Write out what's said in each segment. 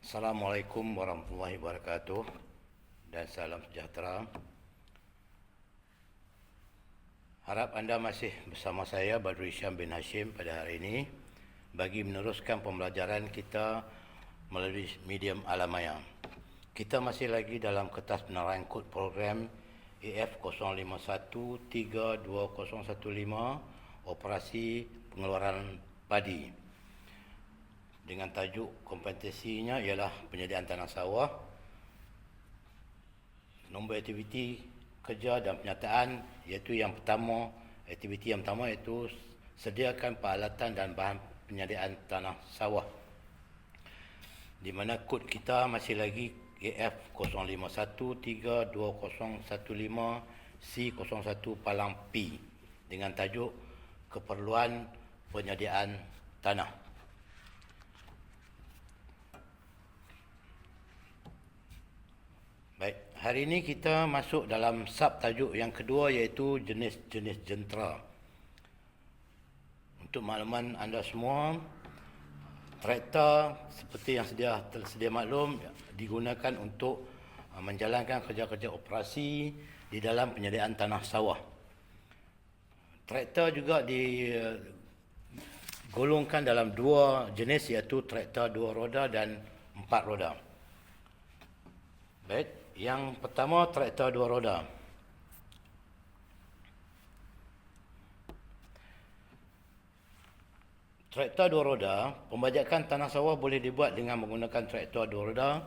Assalamualaikum warahmatullahi wabarakatuh dan salam sejahtera. Harap anda masih bersama saya Badrul Isyam bin Hashim pada hari ini bagi meneruskan pembelajaran kita melalui medium alamaya. Kita masih lagi dalam kertas penerangan kod program AF051321015 Operasi Pengeluaran Padi. Dengan tajuk kompetensinya ialah penyediaan tanah sawah, nombor aktiviti kerja dan penyataan, iaitu yang pertama, aktiviti yang pertama iaitu sediakan peralatan dan bahan penyediaan tanah sawah. Di mana kod kita masih lagi AF051321015C01 Palang P dengan tajuk keperluan penyediaan tanah. Baik, hari ini kita masuk dalam sub tajuk yang kedua iaitu jenis-jenis jentera. Untuk makluman anda semua, traktor seperti yang tersedia maklum digunakan untuk menjalankan kerja-kerja operasi di dalam penyediaan tanah sawah. Traktor juga digolongkan dalam dua jenis iaitu traktor dua roda dan empat roda. Baik. Yang pertama, traktor dua roda. Traktor dua roda, pembajakan tanah sawah boleh dibuat dengan menggunakan traktor dua roda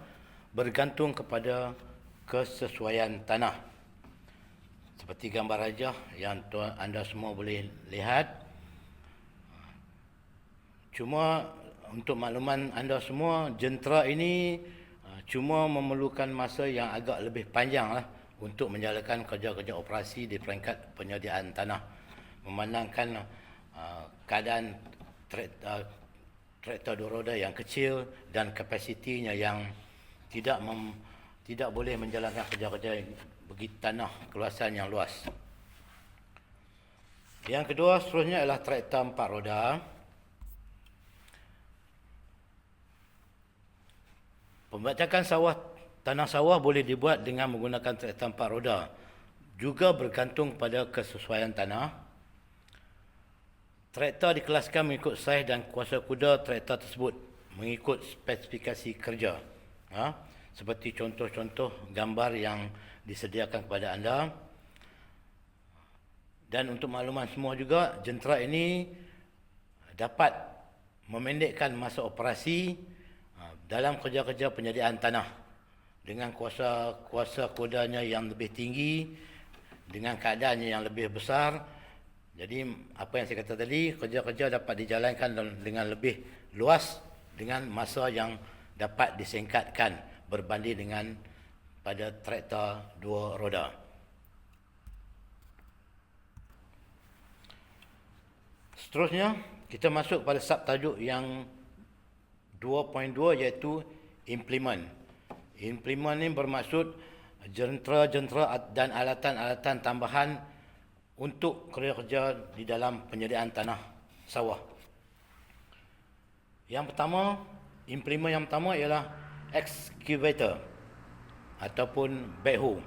bergantung kepada kesesuaian tanah. Seperti gambar rajah yang anda semua boleh lihat. Cuma untuk makluman anda semua, jentera ini cuma memerlukan masa yang agak lebih panjang untuk menjalankan kerja-kerja operasi di peringkat penyediaan tanah. Memandangkan keadaan traktor dua roda yang kecil dan kapasitinya yang tidak boleh menjalankan kerja-kerja bagi tanah keluasan yang luas. Yang kedua seterusnya adalah traktor empat roda. Pembajakan tanah sawah boleh dibuat dengan menggunakan traktor empat roda. Juga bergantung pada kesesuaian tanah. Traktor dikelaskan mengikut saiz dan kuasa kuda traktor tersebut, mengikut spesifikasi kerja. Seperti contoh-contoh gambar yang disediakan kepada anda. Dan untuk makluman semua juga, jentera ini dapat memendekkan masa operasi dalam kerja-kerja penyediaan tanah dengan kuasa kudanya yang lebih tinggi, dengan keadaannya yang lebih besar. Jadi apa yang saya kata tadi, kerja-kerja dapat dijalankan dengan lebih luas dengan masa yang dapat disingkatkan berbanding dengan pada traktor dua roda. Seterusnya kita masuk pada subtajuk yang 2.2 iaitu implement. Implement ini bermaksud jentera-jentera dan alatan-alatan tambahan untuk kerja-kerja di dalam penyediaan tanah sawah. Yang pertama, implement yang pertama ialah excavator ataupun backhoe.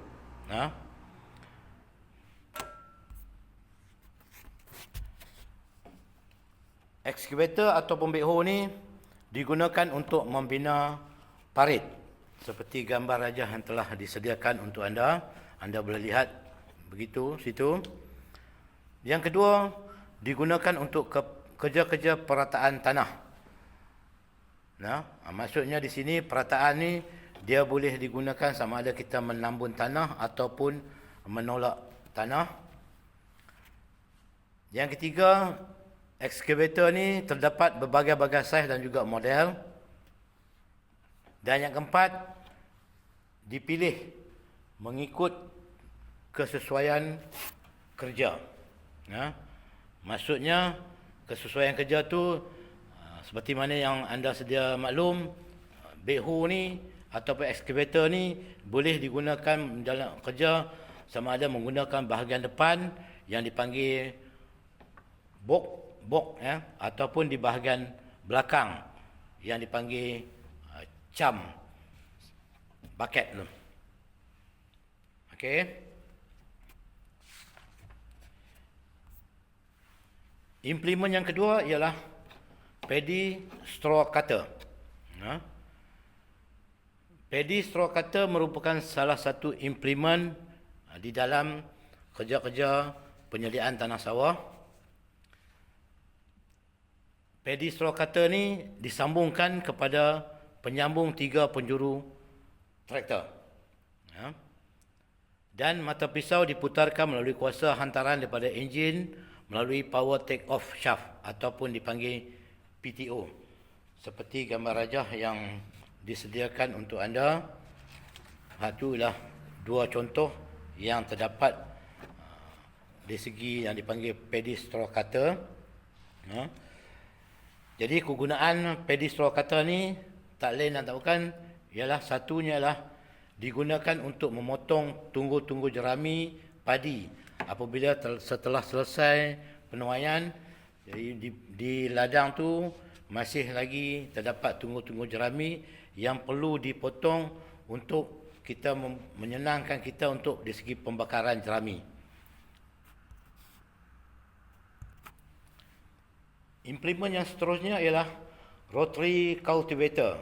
Excavator ataupun backhoe ni digunakan untuk membina parit seperti gambar rajah yang telah disediakan untuk anda. Anda boleh lihat begitu situ. Yang kedua, digunakan untuk kerja-kerja perataan tanah. Maksudnya di sini perataan ni dia boleh digunakan sama ada kita menambun tanah ataupun menolak tanah. Yang ketiga, excavator ni terdapat berbagai-bagai saiz dan juga model. Dan yang keempat, dipilih mengikut kesesuaian kerja. Maksudnya kesesuaian kerja tu seperti mana yang anda sedia maklum, backhoe ni ataupun excavator ni boleh digunakan dalam kerja sama ada menggunakan bahagian depan yang dipanggil bok ataupun di bahagian belakang yang dipanggil cam bucket tu. Okey. Implement yang kedua ialah paddy straw cutter. Paddy straw cutter merupakan salah satu implement di dalam kerja-kerja penyediaan tanah sawah. Paddy straw cutter ni disambungkan kepada penyambung 3 penjuru traktor. Dan mata pisau diputarkan melalui kuasa hantaran daripada enjin melalui power take off shaft ataupun dipanggil PTO. Seperti gambar rajah yang disediakan untuk anda. Itu ialah 2 contoh yang terdapat di segi yang dipanggil paddy straw cutter. Jadi kegunaan paddy straw cutter ni tak lain dan tak bukan ialah satunya ialah digunakan untuk memotong tunggu-tunggu jerami padi apabila setelah selesai penuaian. Jadi di ladang tu masih lagi terdapat tunggu-tunggu jerami yang perlu dipotong untuk kita menyenangkan kita untuk di segi pembakaran jerami. Implement yang seterusnya ialah rotary cultivator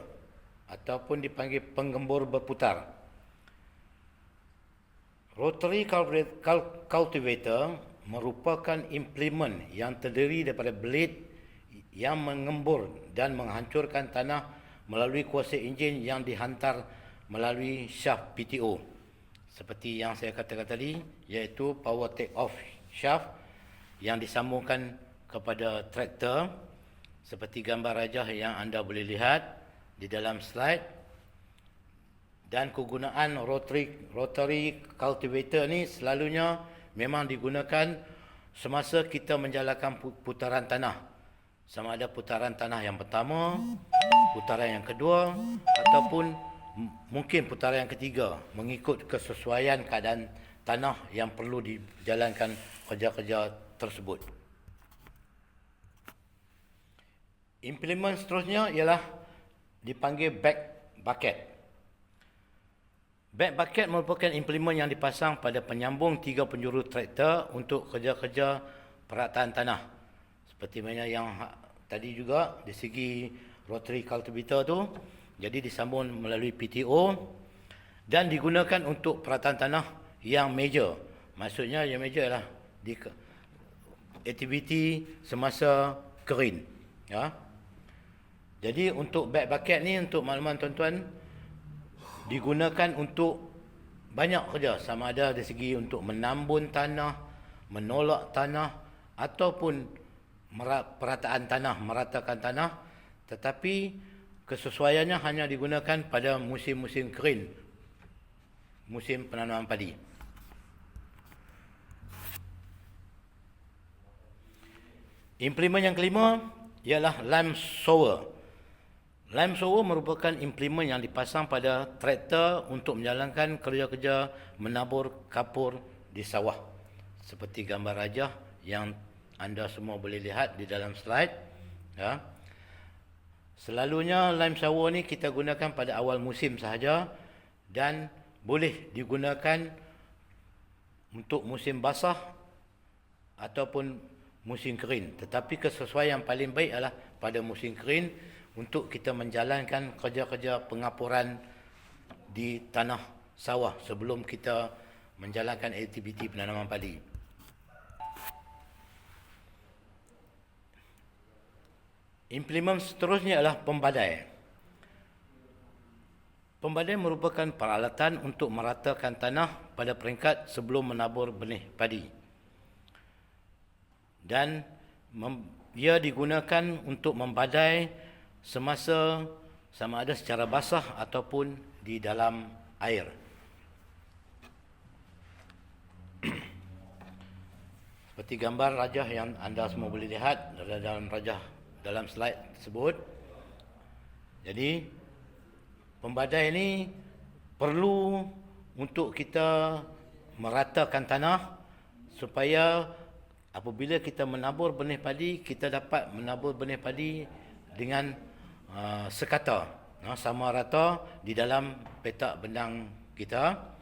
ataupun dipanggil penggembur berputar. Rotary cultivator merupakan implement yang terdiri daripada blade yang mengembur dan menghancurkan tanah melalui kuasa enjin yang dihantar melalui shaft PTO. Seperti yang saya katakan tadi, iaitu power take off shaft yang disambungkan kepada traktor seperti gambar rajah yang anda boleh lihat di dalam slide. Dan kegunaan rotary cultivator ni selalunya memang digunakan semasa kita menjalankan putaran tanah. Sama ada putaran tanah yang pertama, putaran yang kedua ataupun mungkin putaran yang ketiga, mengikut kesesuaian keadaan tanah yang perlu dijalankan kerja-kerja tersebut. Implement seterusnya ialah dipanggil back bucket. Back bucket merupakan implement yang dipasang pada penyambung 3 penjuru traktor untuk kerja-kerja perataan tanah. Seperti mana yang tadi juga di segi rotary cultivator tu, jadi disambung melalui PTO dan digunakan untuk perataan tanah yang major. Maksudnya yang major ialah di aktiviti semasa kering. Jadi untuk back bucket ni, untuk makluman tuan-tuan, digunakan untuk banyak kerja. Sama ada dari segi untuk menambun tanah, menolak tanah ataupun perataan tanah, meratakan tanah. Tetapi kesesuaiannya hanya digunakan pada musim-musim kering, musim penanaman padi. Implement yang kelima ialah lime sower. Lime sower merupakan implement yang dipasang pada traktor untuk menjalankan kerja-kerja menabur kapur di sawah. Seperti gambar rajah yang anda semua boleh lihat di dalam slide. Selalunya lime sower ni kita gunakan pada awal musim sahaja dan boleh digunakan untuk musim basah ataupun musim kering. Tetapi kesesuaian yang paling baik adalah pada musim kering untuk kita menjalankan kerja-kerja pengapuran di tanah sawah sebelum kita menjalankan aktiviti penanaman padi. Implement seterusnya adalah pembadai. Pembadai merupakan peralatan untuk meratakan tanah pada peringkat sebelum menabur benih padi. Dan ia digunakan untuk membadai semasa sama ada secara basah ataupun di dalam air. Seperti gambar rajah yang anda semua boleh lihat dalam slide tersebut. Jadi pembadai ini perlu untuk kita meratakan tanah supaya apabila kita menabur benih padi, kita dapat menabur benih padi dengan sekata. sama rata di dalam petak benang kita.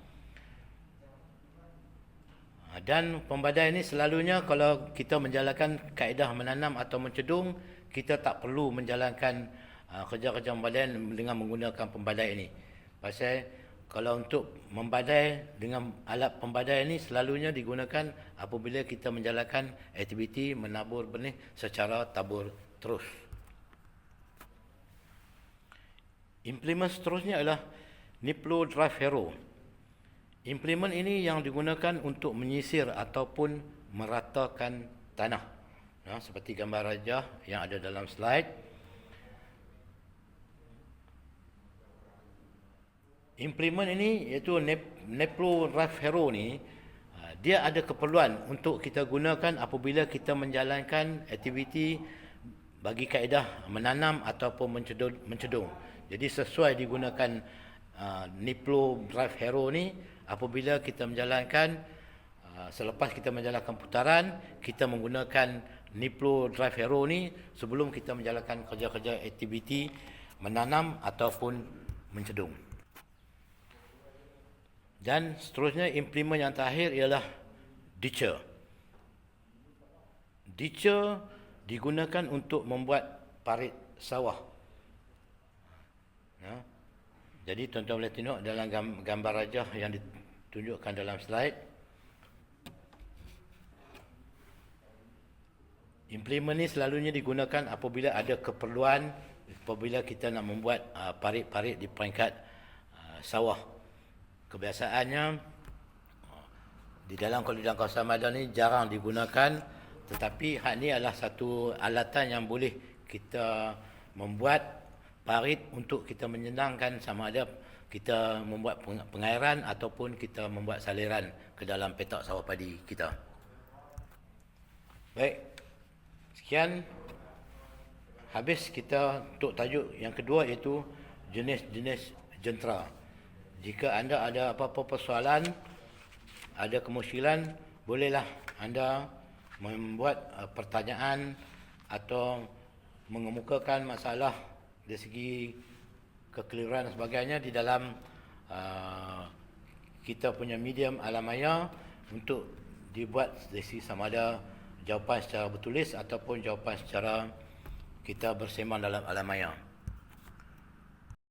Dan pembadai ini selalunya kalau kita menjalankan kaedah menanam atau mencedung, kita tak perlu menjalankan kerja-kerja pembadaian dengan menggunakan pembadai ini. Pasal kalau untuk membadai dengan alat pembadai ini selalunya digunakan apabila kita menjalankan aktiviti menabur benih secara tabur terus. Implement seterusnya adalah Niplo Drive Harrow. Implement ini yang digunakan untuk menyisir ataupun meratakan tanah. Seperti gambar rajah yang ada dalam slide. Implement ini iaitu Niplo Drive Harrow ni, dia ada keperluan untuk kita gunakan apabila kita menjalankan aktiviti bagi kaedah menanam ataupun mencedung. Jadi sesuai digunakan Niplo Drive Harrow ni apabila kita menjalankan selepas kita menjalankan putaran, kita menggunakan Niplo Drive Harrow ni sebelum kita menjalankan kerja-kerja aktiviti menanam ataupun mencedung. Dan seterusnya implement yang terakhir ialah ditcher. Ditcher digunakan untuk membuat parit sawah. Jadi tuan-tuan boleh tengok dalam gambar rajah yang ditunjukkan dalam slide. Implement ini selalunya digunakan apabila ada keperluan, apabila kita nak membuat parit-parit di peringkat sawah. Kebiasaannya di dalam kawasan Madan ni jarang digunakan, tetapi hak ni adalah satu alatan yang boleh kita membuat parit untuk kita menyenangkan sama ada kita membuat pengairan ataupun kita membuat saliran ke dalam petak sawah padi kita. Baik, sekian. Habis kita untuk tajuk yang kedua iaitu jenis-jenis jentera. Jika anda ada apa-apa persoalan, ada kemusykilan, bolehlah anda membuat pertanyaan atau mengemukakan masalah dari segi kekeliruan dan sebagainya di dalam kita punya medium alam maya untuk dibuat dari segi sama ada jawapan secara bertulis ataupun jawapan secara kita bersembang dalam alam maya.